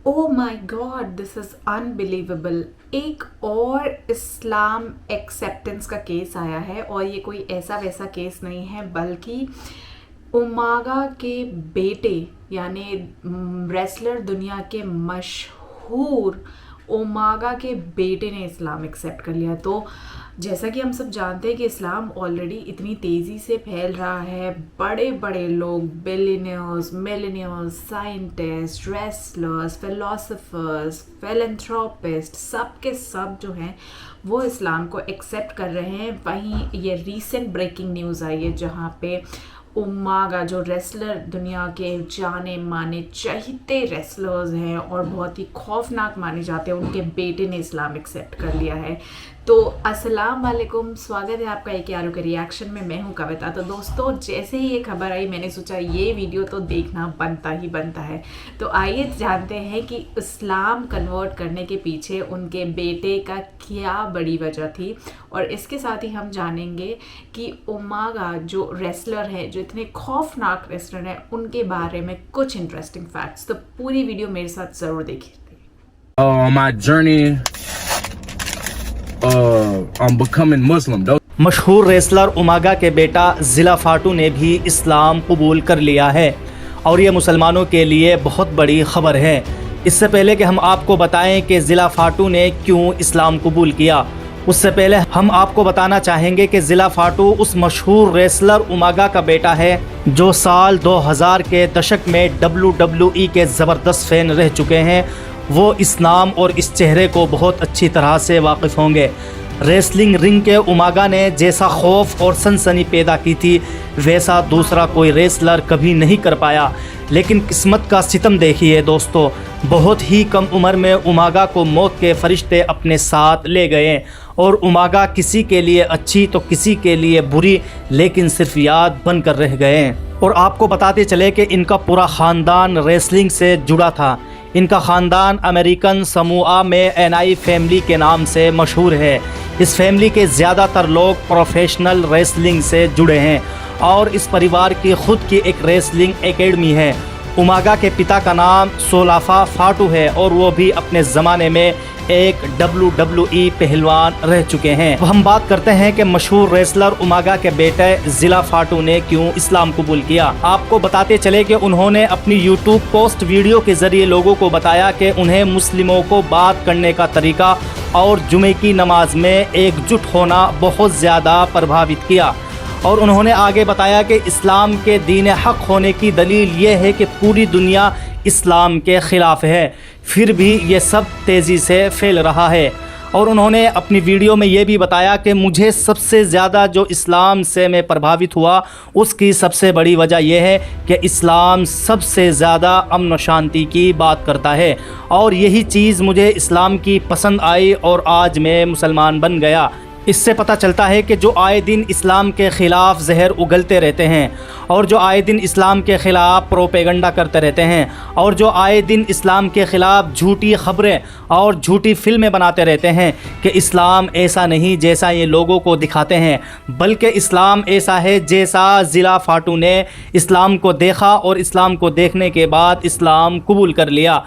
O my God, this is unbelievable. एक और इस्लाम acceptance का केस आया है, और ये कोई ऐसा वैसा केस नहीं है, बल्कि उमागा के बेटे यानी रेसलर दुनिया के मशहूर उमागा के बेटे ने इस्लाम एक्सेप्ट कर लिया। तो जैसा कि हम सब जानते हैं कि इस्लाम ऑलरेडी इतनी तेज़ी से फैल रहा है, बड़े बड़े लोग, billionaires, millionaires, scientist, wrestlers, philosophers, philanthropist, सब के सब जो हैं वो इस्लाम को एक्सेप्ट कर रहे हैं। वहीं ये रीसेंट ब्रेकिंग न्यूज़ आई है जहाँ पे उमागा जो रेसलर दुनिया के जाने माने चहीते रेसलर्स हैं और बहुत ही खौफनाक माने जाते हैं, उनके बेटे ने इस्लाम एक्सेप्ट कर लिया है। तो अस्सलाम वालेकुम, स्वागत है आपका एक यारो के रिएक्शन में। मैं हूं कविता। तो दोस्तों, जैसे ही ये खबर आई मैंने सोचा ये वीडियो तो देखना बनता ही बनता है। तो आइए जानते हैं कि इस्लाम कन्वर्ट करने के पीछे उनके बेटे का क्या बड़ी वजह थी, और इसके साथ ही हम जानेंगे कि उमागा जो रेसलर है, जो इतने खौफनाक रेसलर हैं, उनके बारे में कुछ इंटरेस्टिंग फैक्ट्स। तो पूरी वीडियो मेरे साथ ज़रूर देखिए। My journey on becoming Muslim. मशहूर रेसलर उमागा के बेटा ज़िला फाटू ने भी इस्लाम कबूल कर लिया है, और ये मुसलमानों के लिए बहुत बड़ी ख़बर है। इससे पहले कि हम आपको बताएं कि ज़िला फाटू ने क्यों इस्लाम कबूल किया, उससे पहले हम आपको बताना चाहेंगे कि ज़िला फाटू उस मशहूर रेसलर उमागा का बेटा है जो साल 2000 के दशक में WWE के ज़बरदस्त फ़ैन रह चुके हैं। वो इस नाम और इस चेहरे को बहुत अच्छी तरह से वाकिफ़ होंगे। रेसलिंग रिंग के उमागा ने जैसा खौफ और सनसनी पैदा की थी, वैसा दूसरा कोई रेसलर कभी नहीं कर पाया। लेकिन किस्मत का सितम देखिए दोस्तों, बहुत ही कम उम्र में उमागा को मौत के फरिश्ते अपने साथ ले गए, और उमागा किसी के लिए अच्छी तो किसी के लिए बुरी, लेकिन सिर्फ याद बनकर रह गए। और आपको बताते चले कि इनका पूरा ख़ानदान रेसलिंग से जुड़ा था। इनका ख़ानदान अमेरिकन समोआ में एनआई फैमिली के नाम से मशहूर है। इस फैमिली के ज़्यादातर लोग प्रोफेशनल रेसलिंग से जुड़े हैं, और इस परिवार की ख़ुद की एक रेसलिंग एकेडमी है। उमागा के पिता का नाम सोलाफा फाटू है, और वो भी अपने ज़माने में एक WWE पहलवान रह चुके हैं। अब हम बात करते हैं कि मशहूर रेसलर उमागा के बेटे ज़िला फाटू ने क्यों इस्लाम कबूल किया। आपको बताते चले कि उन्होंने अपनी YouTube पोस्ट वीडियो के ज़रिए लोगों को बताया कि उन्हें मुस्लिमों को बात करने का तरीका और जुमे की नमाज में एकजुट होना बहुत ज़्यादा प्रभावित किया। और उन्होंने आगे बताया कि इस्लाम के दीन हक़ होने की दलील ये है कि पूरी दुनिया इस्लाम के ख़िलाफ़ है, फिर भी ये सब तेज़ी से फैल रहा है। और उन्होंने अपनी वीडियो में ये भी बताया कि मुझे सबसे ज़्यादा जो इस्लाम से मैं प्रभावित हुआ, उसकी सबसे बड़ी वजह यह है कि इस्लाम सबसे ज़्यादा अमन व शांति की बात करता है, और यही चीज़ मुझे इस्लाम की पसंद आई, और आज मैं मुसलमान बन गया। इससे पता चलता है कि जो आए दिन इस्लाम के ख़िलाफ़ जहर उगलते रहते हैं, और जो आए दिन इस्लाम के ख़िलाफ़ प्रोपेगंडा करते रहते हैं, और जो आए दिन इस्लाम के ख़िलाफ़ झूठी ख़बरें और झूठी फिल्में बनाते रहते हैं कि इस्लाम ऐसा नहीं जैसा ये लोगों को दिखाते हैं, बल्कि इस्लाम ऐसा है जैसा ज़िला फाटू ने इस्लाम को देखा, और इस्लाम को देखने के बाद इस्लाम कबूल कर लिया।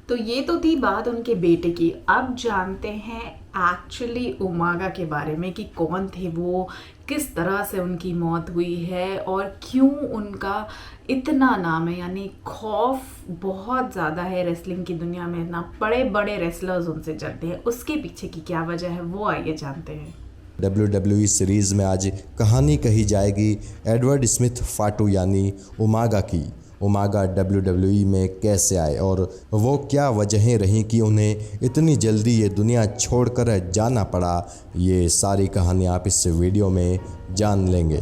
तो ये तो थी बात उनके बेटे की। अब जानते हैं एक्चुअली उमागा के बारे में कि कौन थे वो, किस तरह से उनकी मौत हुई है, और क्यों उनका इतना नाम है। यानी खौफ बहुत ज़्यादा है रेसलिंग की दुनिया में, इतना बड़े बड़े रेसलर्स उनसे जलते हैं। उसके पीछे की क्या वजह है वो आइए जानते हैं। WWE सीरीज़ में आज कहानी कही जाएगी एडवर्ड स्मिथ फाटू यानी उमागा की। उमागा WWE में कैसे आए, और वो क्या वजहें रहीं कि उन्हें इतनी जल्दी ये दुनिया छोड़कर जाना पड़ा, ये सारी कहानी आप इस वीडियो में जान लेंगे।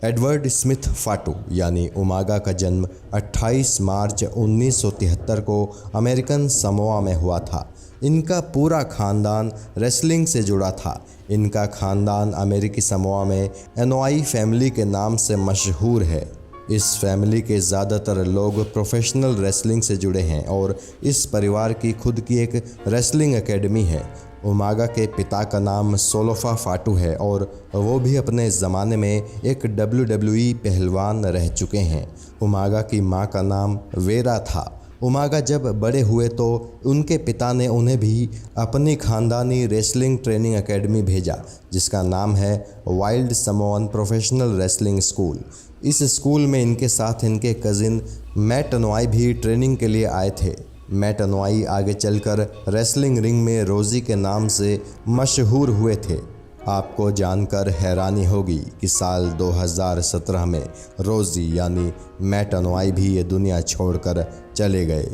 एडवर्ड स्मिथ फाटू यानी उमागा का जन्म 28 मार्च 1973 को अमेरिकन समोआ में हुआ था। इनका पूरा ख़ानदान रेसलिंग से जुड़ा था। इनका ख़ानदान अमेरिकी समोआ में एनओआई फैमिली के नाम से मशहूर है। इस फैमिली के ज़्यादातर लोग प्रोफेशनल रेसलिंग से जुड़े हैं, और इस परिवार की खुद की एक रेसलिंग एकेडमी है। उमागा के पिता का नाम सोलोफा फाटू है, और वो भी अपने ज़माने में एक WWE पहलवान रह चुके हैं। उमागा की मां का नाम वेरा था। उमागा जब बड़े हुए तो उनके पिता ने उन्हें भी अपनी खानदानी रेसलिंग ट्रेनिंग एकेडमी भेजा, जिसका नाम है वाइल्ड समोअन प्रोफेशनल रेसलिंग स्कूल। इस स्कूल में इनके साथ इनके कज़िन मैट अनोई भी ट्रेनिंग के लिए आए थे। मैट अनोई आगे चलकर रेसलिंग रिंग में रोज़ी के नाम से मशहूर हुए थे। आपको जानकर हैरानी होगी कि साल 2017 में रोज़ी यानी मैट अनोई भी ये दुनिया छोड़कर चले गए।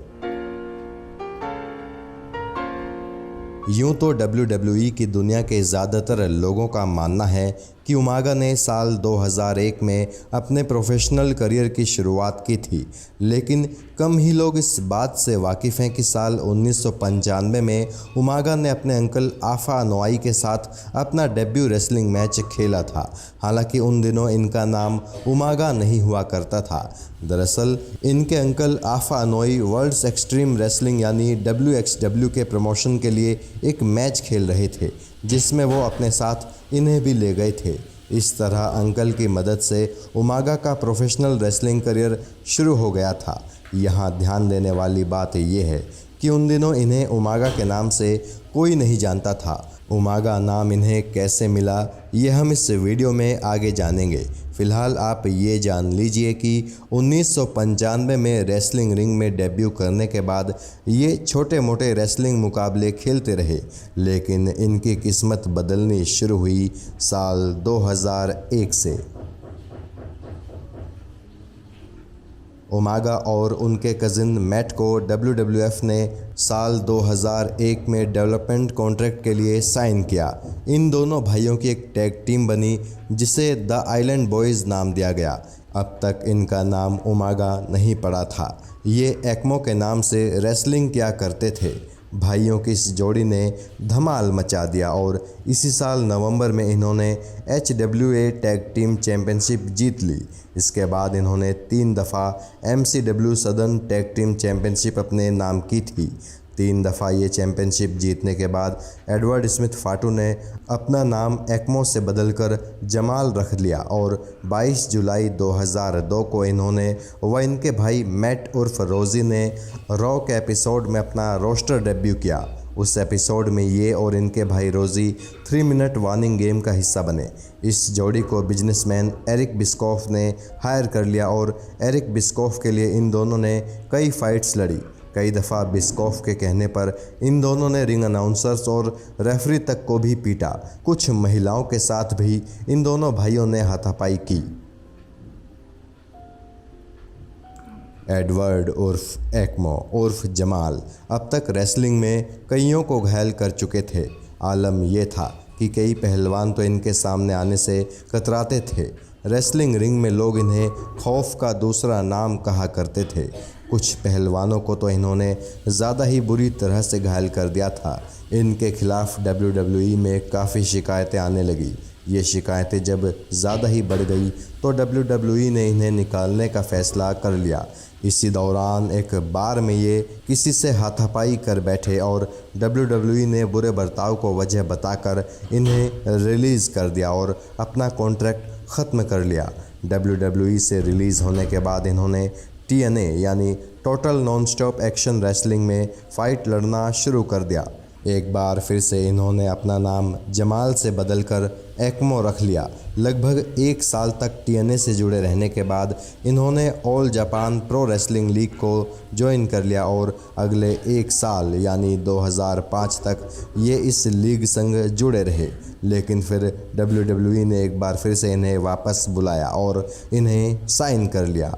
यूं तो WWE की दुनिया के ज़्यादातर लोगों का मानना है कि उमागा ने साल 2001 में अपने प्रोफेशनल करियर की शुरुआत की थी, लेकिन कम ही लोग इस बात से वाकिफ़ हैं कि साल 1995 में उमागा ने अपने अंकल आफा अनोई के साथ अपना डेब्यू रेसलिंग मैच खेला था। हालांकि उन दिनों इनका नाम उमागा नहीं हुआ करता था। दरअसल इनके अंकल आफा अनोई वर्ल्ड्स एक्सट्रीम रेसलिंग यानी WXW के प्रमोशन के लिए एक मैच खेल रहे थे, जिसमें वो अपने साथ इन्हें भी ले गए थे। इस तरह अंकल की मदद से उमागा का प्रोफेशनल रेसलिंग करियर शुरू हो गया था। यहाँ ध्यान देने वाली बात ये है कि उन दिनों इन्हें उमागा के नाम से कोई नहीं जानता था। उमागा नाम इन्हें कैसे मिला ये हम इस वीडियो में आगे जानेंगे। फ़िलहाल आप ये जान लीजिए कि 1995 में रेसलिंग रिंग में डेब्यू करने के बाद ये छोटे मोटे रेसलिंग मुकाबले खेलते रहे, लेकिन इनकी किस्मत बदलनी शुरू हुई साल 2001 से। उमागा और उनके कज़िन मैट को WWF ने साल 2001 में डेवलपमेंट कॉन्ट्रैक्ट के लिए साइन किया। इन दोनों भाइयों की एक टैग टीम बनी जिसे द आइलैंड बॉयज़ नाम दिया गया। अब तक इनका नाम उमागा नहीं पड़ा था। ये एक्मो के नाम से रेसलिंग किया करते थे। भाइयों की इस जोड़ी ने धमाल मचा दिया और इसी साल नवंबर में इन्होंने HWA टैग टीम चैंपियनशिप जीत ली। इसके बाद इन्होंने 3 दफ़ा MCW southern tag team championship अपने नाम की थी। 3 दफ़ा ये चैंपियनशिप जीतने के बाद एडवर्ड स्मिथ फाटू ने अपना नाम एक्मो से बदलकर जमाल रख लिया और 22 जुलाई 2002 को इन्होंने व इनके भाई मैट उर्फ रोज़ी ने रॉ के एपिसोड में अपना रोस्टर डेब्यू किया। उस एपिसोड में ये और इनके भाई रोज़ी 3 मिनट वार्निंग गेम का हिस्सा बने। इस जोड़ी को बिजनेसमैन एरिक बिस्कॉफ ने हायर कर लिया और एरिक बिस्कॉफ के लिए इन दोनों ने कई फाइट्स लड़ी। कई दफ़ा बिस्कॉफ के कहने पर इन दोनों ने रिंग अनाउंसर्स और रेफरी तक को भी पीटा। कुछ महिलाओं के साथ भी इन दोनों भाइयों ने हाथापाई की। एडवर्ड उर्फ एक्मो उर्फ जमाल अब तक रेसलिंग में कईयों को घायल कर चुके थे। आलम यह था कि कई पहलवान तो इनके सामने आने से कतराते थे। रेसलिंग रिंग में लोग इन्हें खौफ का दूसरा नाम कहा करते थे। कुछ पहलवानों को तो इन्होंने ज़्यादा ही बुरी तरह से घायल कर दिया था। इनके खिलाफ WWE में काफ़ी शिकायतें आने लगी। ये शिकायतें जब ज़्यादा ही बढ़ गई तो WWE ने इन्हें निकालने का फ़ैसला कर लिया। इसी दौरान एक बार में ये किसी से हाथापाई कर बैठे और WWE ने बुरे बर्ताव को वजह बताकर इन्हें रिलीज़ कर दिया और अपना कॉन्ट्रैक्ट ख़त्म कर लिया। WWE से रिलीज़ होने के बाद इन्होंने TNA यानी total non stop action wrestling में फ़ाइट लड़ना शुरू कर दिया। एक बार फिर से इन्होंने अपना नाम जमाल से बदलकर एक्मो रख लिया। लगभग 1 साल तक TNA से जुड़े रहने के बाद इन्होंने all Japan pro wrestling league को ज्वाइन कर लिया और अगले 1 साल यानी 2005 तक ये इस लीग संग जुड़े रहे। लेकिन फिर WWE ने एक बार फिर से इन्हें वापस बुलाया और इन्हें साइन कर लिया।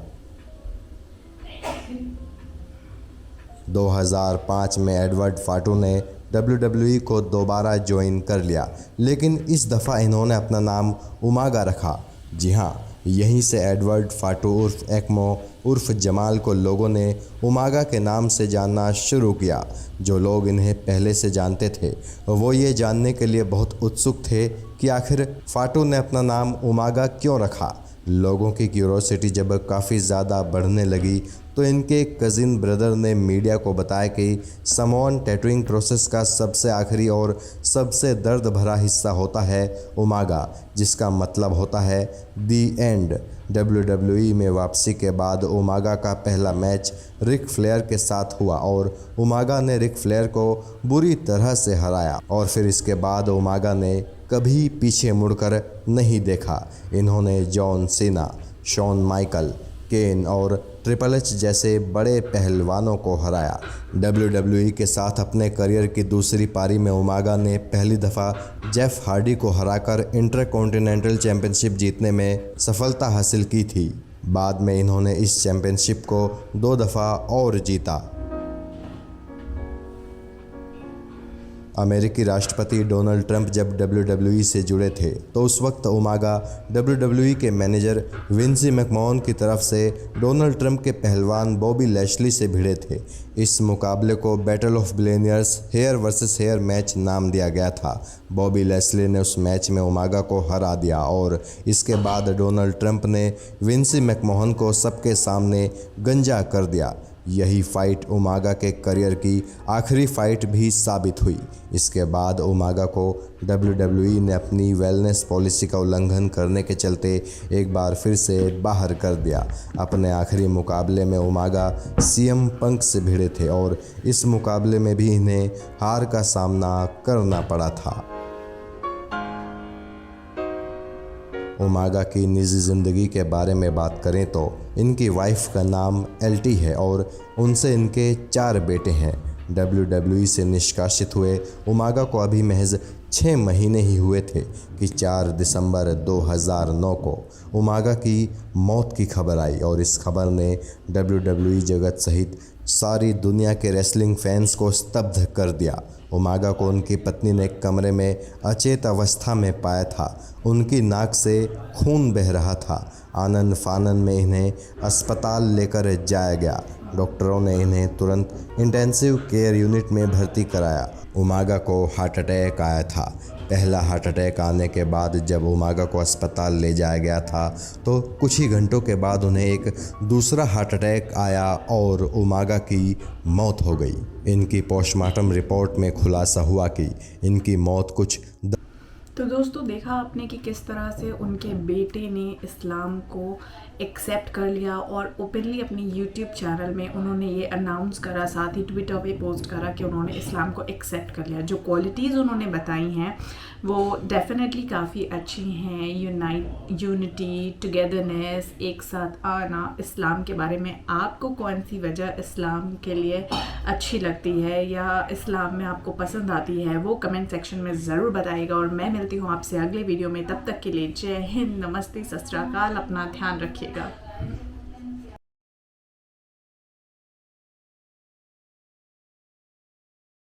2005 में एडवर्ड फाटू ने WWE को दोबारा ज्वाइन कर लिया, लेकिन इस दफ़ा इन्होंने अपना नाम उमागा रखा। जी हाँ, यहीं से एडवर्ड फाटू उर्फ एक्मो उर्फ जमाल को लोगों ने उमागा के नाम से जानना शुरू किया। जो लोग इन्हें पहले से जानते थे वो ये जानने के लिए बहुत उत्सुक थे कि आखिर फाटू ने अपना नाम उमागा क्यों रखा। लोगों की क्यूरोसिटी जब काफ़ी ज़्यादा बढ़ने लगी तो इनके कज़िन ब्रदर ने मीडिया को बताया कि समोअन टैटूइंग प्रोसेस का सबसे आखिरी और सबसे दर्द भरा हिस्सा होता है उमागा, जिसका मतलब होता है दी एंड। WWE में वापसी के बाद उमागा का पहला मैच रिक फ्लेयर के साथ हुआ और उमागा ने रिक फ्लेयर को बुरी तरह से हराया और फिर इसके बाद उमागा ने कभी पीछे मुड़कर नहीं देखा। इन्होंने जॉन सीना, शॉन माइकल, केन और ट्रिपल एच जैसे बड़े पहलवानों को हराया। WWE के साथ अपने करियर की दूसरी पारी में उमागा ने पहली दफ़ा जेफ हार्डी को हराकर इंटरकॉन्टिनेंटल चैंपियनशिप जीतने में सफलता हासिल की थी। बाद में इन्होंने इस चैंपियनशिप को 2 दफ़ा और जीता। अमेरिकी राष्ट्रपति डोनाल्ड ट्रंप जब WWE से जुड़े थे तो उस वक्त उमागा WWE के मैनेजर विंसी मैकमोहन की तरफ से डोनाल्ड ट्रंप के पहलवान बॉबी लैशली से भिड़े थे। इस मुकाबले को battle of billionaires hair versus hair match नाम दिया गया था। बॉबी लैशली ने उस मैच में उमागा को हरा दिया और इसके बाद डोनाल्ड ट्रंप ने विंसी मैकमोहन को सबके सामने गंजा कर दिया। यही फाइट उमागा के करियर की आखिरी फाइट भी साबित हुई। इसके बाद उमागा को WWE ने अपनी वेलनेस पॉलिसी का उल्लंघन करने के चलते एक बार फिर से बाहर कर दिया। अपने आखिरी मुकाबले में उमागा CM पंक से भिड़े थे और इस मुकाबले में भी इन्हें हार का सामना करना पड़ा था। उमागा की निजी ज़िंदगी के बारे में बात करें तो इनकी वाइफ का नाम LT है और उनसे इनके 4 बेटे हैं। WWE से निष्कासित हुए उमागा को अभी महज 6 महीने ही हुए थे कि 4 दिसंबर 2009 को उमागा की मौत की खबर आई और इस खबर ने WWE जगत सहित सारी दुनिया के रेसलिंग फैंस को स्तब्ध कर दिया। उमागा को उनकी पत्नी ने कमरे में अचेत अवस्था में पाया था। उनकी नाक से खून बह रहा था। आनन फानन में इन्हें अस्पताल लेकर जाया गया। डॉक्टरों ने इन्हें तुरंत इंटेंसिव केयर यूनिट में भर्ती कराया। उमागा को हार्ट अटैक आया था। पहला हार्ट अटैक आने के बाद जब उमागा को अस्पताल ले जाया गया था तो कुछ ही घंटों के बाद उन्हें एक दूसरा हार्ट अटैक आया और उमागा की मौत हो गई। इनकी पोस्टमार्टम रिपोर्ट में खुलासा हुआ कि इनकी मौत कुछ तो दोस्तों देखा आपने कि किस तरह से उनके बेटे ने इस्लाम को एक्सेप्ट कर लिया और ओपनली अपनी यूट्यूब चैनल में उन्होंने ये अनाउंस करा, साथ ही ट्विटर पे पोस्ट करा कि उन्होंने इस्लाम को एक्सेप्ट कर लिया। जो क्वालिटीज़ उन्होंने बताई हैं वो डेफिनेटली काफ़ी अच्छी हैं। यूनिटी, टुगेदरनेस, एक साथ आना। इस्लाम के बारे में आपको कौन सी वजह इस्लाम के लिए अच्छी लगती है या इस्लाम में आपको पसंद आती है वो कमेंट सेक्शन में ज़रूर बताइएगा। और मैं मिलती हूँ आपसे अगले वीडियो में। तब तक के लिए जय हिंद, नमस्ते, सत श्री अकाल। अपना ध्यान रखिएगा।